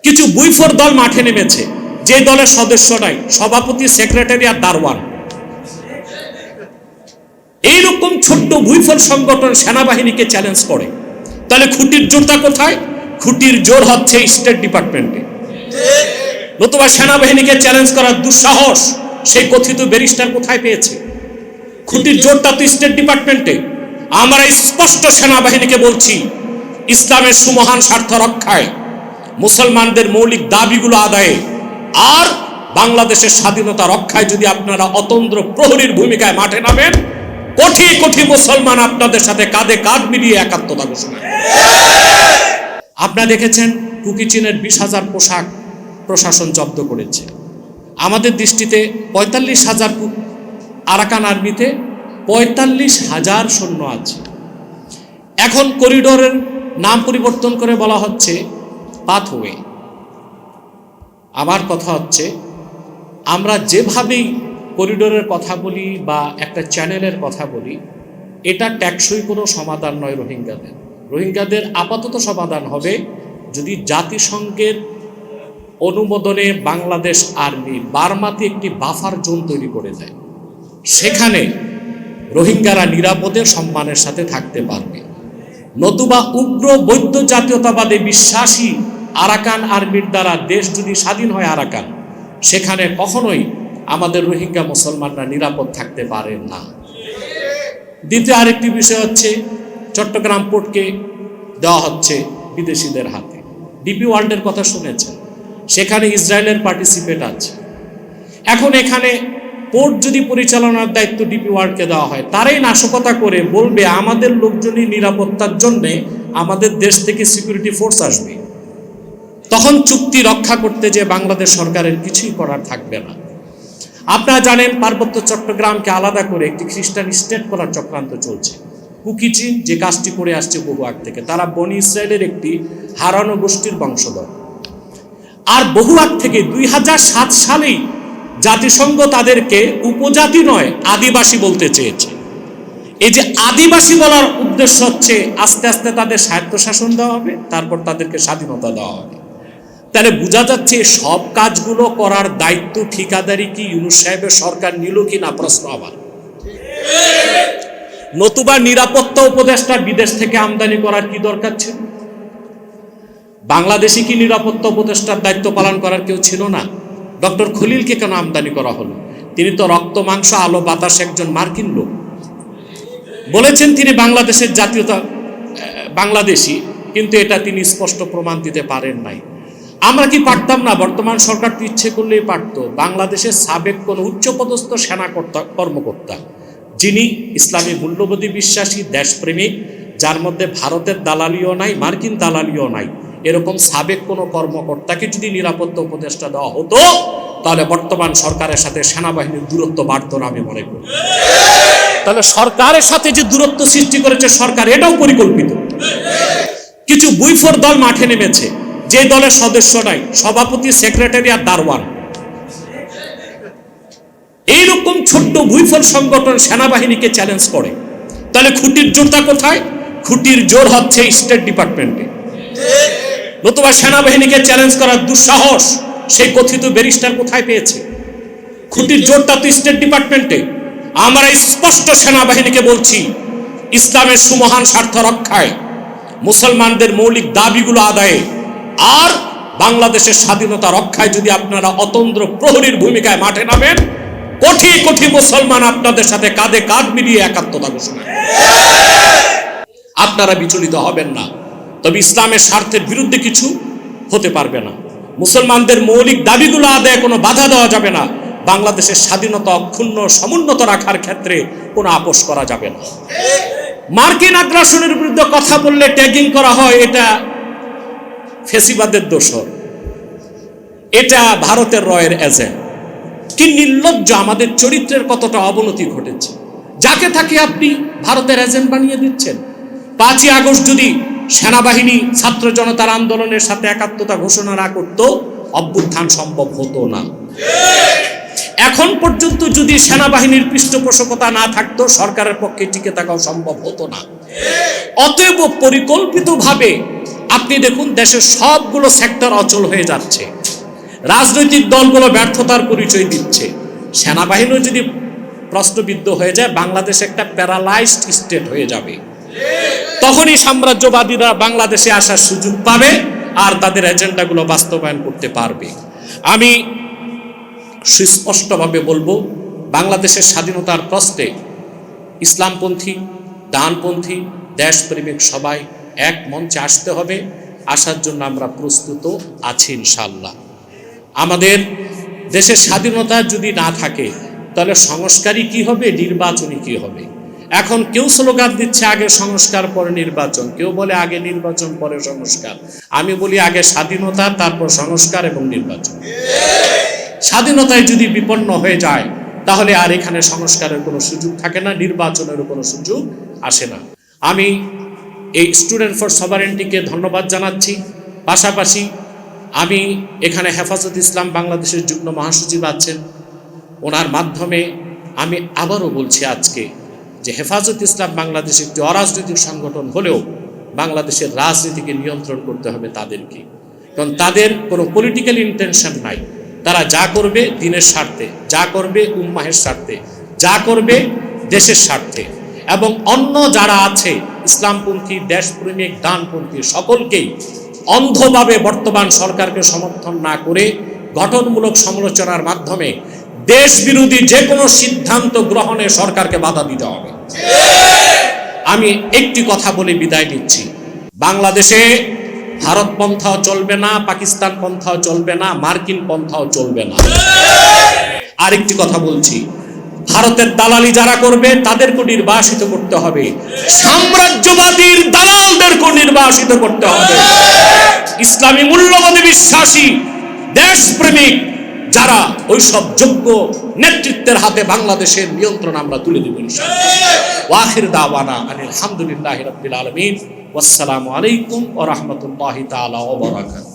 কিছু বুইফোর দল মাঠে নেমেছে, যে দলের সদস্য নাই, সভাপতি, সেক্রেটারি আর দারওয়ান। এইরকম ছোট্ট বুইফোর সংগঠন সেনাবাহিনীকে চ্যালেঞ্জ করে। তাহলে খুঁটির জোরটা কোথায়? খুঁটির জোর হচ্ছে স্টেট ডিপার্টমেন্টে। নতুবা সেনাবাহিনীকে চ্যালেঞ্জ করার দুঃসাহস সেই কথিত ব্যারিস্টার কোথায় পেয়েছে? খুঁটির জোরটা তো স্টেট ডিপার্টমেন্টে। আমরা স্পষ্ট সেনাবাহিনীকে বলছি, ইসলামের সুমহান স্বার্থ রক্ষায়, মুসলমানদের মৌলিক দাবিগুলো আদায়ে আর বাংলাদেশের স্বাধীনতা রক্ষায় যদি আপনারা অতন্দ্র প্রহরীর ভূমিকায় মাঠে নামেন, কোটি কোটি মুসলমান আপনাদের সাথে কাঁধে কাঁধ মিলিয়ে একাত্মতা ঘোষণা। আপনারা দেখেছেন কুকি চীনের 20,000 পোশাক প্রশাসন জব্দ করেছে। আমাদের দৃষ্টিতে 45,000 আরাকান আর্মিতে 45,000 সৈন্য আছে। এখন করিডোরের নাম পরিবর্তন করে বলা হচ্ছে পাথওয়ে। আমার কথা হচ্ছে, আমরা যেভাবেই করিডোরের কথা বলি বা একটা চ্যানেলের কথা বলি, এটা টেকসই কোনো সমাধান নয় রোহিঙ্গাদের। রোহিঙ্গাদের আপাতত সমাধান হবে যদি জাতিসংঘের অনুমোদনে বাংলাদেশ আর্মি বার্মাতে একটি বাফার জোন তৈরি করে দেয়। সেখানে রোহিঙ্গারা নিরাপদে সম্মানের সাথে থাকতে পারবে। নতুবা উগ্র বৌদ্ধ জাতীয়তাবাদে বিশ্বাসী আরাকান আর্মির দ্বারা দেশ যদি স্বাধীন হয় আরাকান, সেখানে কখনোই আমাদের রোহিঙ্গা মুসলমানরা নিরাপদ থাকতে পারেন না। দ্বিতীয় আরেকটি বিষয় হচ্ছে, চট্টগ্রাম পোর্টকে দেওয়া হচ্ছে বিদেশিদের হাতে। ডিপি ওয়ার্ল্ডের কথা শুনেছেন, সেখানে ইসরায়েলের পার্টিসিপেট আছে। এখন এখানে পোর্ট যদি পরিচালনার দায়িত্ব ডিপি ওয়ার্ল্ডকে দেওয়া হয়, তারাই নাশকতা করে বলবে আমাদের লোকজনই নিরাপত্তার জন্যে আমাদের দেশ থেকে সিকিউরিটি ফোর্স আসবে। তখন চুক্তি রক্ষা করতে যে বাংলাদেশ সরকারের কিছুই করার থাকবে না। আপনারা জানেন পার্বত্য চট্টগ্রামকে আলাদা করে একটি খ্রিস্টান স্টেট করার চক্রান্ত চলছে। কুকি চীন যে কাজটি করে আসছে বহু আগ থেকে, তারা বনি ইসরায়েলের একটি হারানো গোষ্ঠীর বংশধর। আর বহু আগ থেকে 2007 সালেই জাতিসংঘ তাদেরকে উপজাতি নয় আদিবাসী বলতে চেয়েছে। এই যে আদিবাসী বলার উদ্দেশ্য হচ্ছে আস্তে আস্তে তাদের স্বায়ত্তশাসন দেওয়া হবে, তারপর তাদেরকে স্বাধীনতা দেওয়া হবে। তাহলে বোঝা যাচ্ছে সব কাজগুলো করার দায়িত্ব ঠিকাদারি কি ইউনূস সাহেবের সরকার নিল কি না, প্রশ্ন আবার। নতুবা নিরাপত্তা উপদেষ্টা বিদেশ থেকে আমদানি করার কি দরকার ছিল? বাংলাদেশে কি নিরাপত্তা উপদেষ্টার দায়িত্ব পালন করার কেউ ছিল না? ডক্টর খলিলকে কেন আমদানি করা হলো? তিনি তো রক্ত মাংস আলো বাতাস একজন মার্কিন লোক। বলেছেন তিনি বাংলাদেশের জাতীয়তা বাংলাদেশি, কিন্তু এটা তিনি স্পষ্ট প্রমাণ দিতে পারেন নাই। আমরা কি পারতাম না? বর্তমান সরকার তো ইচ্ছে করলেই পারত। বাংলাদেশের সাবেক কোন উচ্চপদস্থ সেনা কর্মকর্তা যিনি ইসলামী মূল্যবোধে বিশ্বাসী, দেশপ্রেমিক, যার মধ্যে ভারতের দালালিও নাই, মার্কিন দালালিও নাই, এরকম সাবেক কোনো কর্মকর্তাকে যদি নিরাপত্তা উপদেষ্টা দেওয়া হতো, তাহলে বর্তমান সরকারের সাথে সেনাবাহিনীর দূরত্ব বাড়ত না আমি মনে করি। তাহলে সরকারের সাথে যে দূরত্ব সৃষ্টি করেছে সরকার, এটাও পরিকল্পিত। কিছু বুইফোর দল মাঠে নেমেছে, যে দলের সদস্য নাই, সভাপতি, সেক্রেটারি আর দারওয়ান। এইরকম ছোট্ট বুইফোর সংগঠন সেনাবাহিনীকে চ্যালেঞ্জ করে। তাহলে খুঁটির জোরটা কোথায়? খুঁটির জোর হচ্ছে স্টেট ডিপার্টমেন্টে। নতুবা সেনাবাহিনীকে চ্যালেঞ্জ করার দুঃসাহস সেই কথিত ব্যারিস্টার কোথায় পেয়েছে? খুঁটির জোরটা তো স্টেট ডিপার্টমেন্টে। আমরা স্পষ্ট সেনাবাহিনীকে বলছি, ইসলামের সুমহান স্বার্থ রক্ষায়, মুসলমানদের মৌলিক দাবিগুলো আদায়ে আর বাংলাদেশের স্বাধীনতা রক্ষায় যদি আপনারা অতন্দ্র প্রহরীর ভূমিকায় মাঠে নামেন, কোটি কোটি মুসলমান আপনাদের সাথে কাঁধে কাঁধ মিলিয়ে একাত্মতা ঘোষণা। আপনারা বিচলিত হবেন না, তবে ইসলামের স্বার্থের বিরুদ্ধে কিছু হতে পারবে না। মুসলমানদের মৌলিক দাবিগুলো আদায়ে কোনো বাধা দেওয়া যাবে না। বাংলাদেশের স্বাধীনতা অক্ষুণ্ণ সমুন্নত রাখার ক্ষেত্রে কোনো আপোষ করা যাবে না। মার্কিন আগ্রাসনের বিরুদ্ধে কথা বললে ট্যাগিং করা হয়, এটা ফেসিবাদের দোষর, এটা ভারতের রয়ের এজেন্ট। কি নির্লজ্জ! আমাদের চরিত্রের কতটা অবনতি ঘটেছে। যাকে তাকে আপনি ভারতের এজেন্ট বানিয়ে দিচ্ছেন। 5ই আগস্ট যদি সেনাবাহিনী ছাত্র জনতার আন্দোলনের সাথে একাত্মতা ঘোষণা না করত, অভ্যুত্থান সম্ভব হতো না। এখন পর্যন্ত যদি সেনাবাহিনীর পৃষ্ঠপোষকতা না থাকতো, সরকারের পক্ষে টিকে থাকাও সম্ভব হতো না। অতএব পরিকল্পিতভাবে আপনি আপনি দেখুন দেশের সবগুলো সেক্টর অচল হয়ে যাচ্ছে, রাজনৈতিক দলগুলো ব্যর্থতার পরিচয় দিচ্ছে, সেনাবাহিনীও যদি প্রশ্নবিদ্ধ হয়ে যায় বাংলাদেশ একটা প্যারালাইজড স্টেট হয়ে যাবে। তখনই সাম্রাজ্যবাদীরা বাংলাদেশে আসার সুযোগ পাবে আর তাদের এজেন্ডাগুলো বাস্তবায়ন করতে পারবে। আমি সুস্পষ্টভাবে বলবো, বাংলাদেশের স্বাধীনতার প্রশ্নে ইসলামপন্থী, ডানপন্থী, দেশপ্রেমিক সবাই এক মঞ্চে আসতে হবে। আসার জন্য আমরা প্রস্তুত আছি ইনশাআল্লাহ। আমাদের দেশের স্বাধীনতা যদি না থাকে তাহলে সংস্কারই কি হবে, নির্বাচনই কি হবে? এখন কেউ স্লোগান দিচ্ছে আগে সংস্কার পরে নির্বাচন, কেউ বলে আগে নির্বাচন পরে সংস্কার। আমি বলি আগে স্বাধীনতা, তারপর সংস্কার এবং নির্বাচন। স্বাধীনতায় যদি বিপন্ন হয়ে যায় তাহলে আর এখানে সংস্কারের কোনো সুযোগ থাকে না, নির্বাচনেরও কোনো সুযোগ আসে না। আমি এই স্টুডেন্ট ফর সভারেন্টিকে ধন্যবাদ জানাচ্ছি। পাশাপাশি আমি এখানে হেফাজত ইসলাম বাংলাদেশের যুগ্ম মহাসচিব আছেন, ওনার মাধ্যমে আমি আবারও বলছি আজকে যে হেফাজত ইসলাম বাংলাদেশ একটি অরাজনৈতিক সংগঠন হলেও বাংলাদেশের রাজনীতিকে নিয়ন্ত্রণ করতে হবে তাদেরকে, কারণ তাদের কোনো পলিটিক্যাল ইন্টেনশন নাই। তারা যা করবে দিনের স্বার্থে, যা করবে উম্মাহের স্বার্থে, যা করবে দেশের স্বার্থে। এবং অন্য যারা আছে ইসলামপন্থী, দেশপ্রেমিক, ডানপন্থী সকলকেই অন্ধভাবে বর্তমান সরকারকে সমর্থন না করে গঠনমূলক সমালোচনার মাধ্যমে দেশ বিরোধী যে কোনো সিদ্ধান্ত গ্রহণে সরকারকে বাধা দিতে হবে। আমি একটি কথা বলে বিদায় নিচ্ছি, বাংলাদেশে ভারত পন্থাও চলবে না, পাকিস্তান পন্থাও চলবে না, মার্কিন পন্থাও চলবে না। আরেকটি কথা বলছি, ভারতের দালালি যারা করবে তাদেরকে নির্বাসিত করতে হবে, সাম্রাজ্যবাদীর দালালদেরকে নির্বাসিত করতে হবে। ইসলামী মূল্যবোধে বিশ্বাসী দেশপ্রেমিক যারা ওইসব যোগ্য নেতৃত্বের হাতে বাংলাদেশের নিয়ন্ত্রণ আমরা তুলে দেব ইনশাআল্লাহ। ওয়া আখির দাওয়ানা আলহামদুলিল্লাহি রাব্বিল আলামিন। ওয়াসসালামু আলাইকুম ওয়া রাহমাতুল্লাহি তাআলা ওয়া বারাকাতুহু।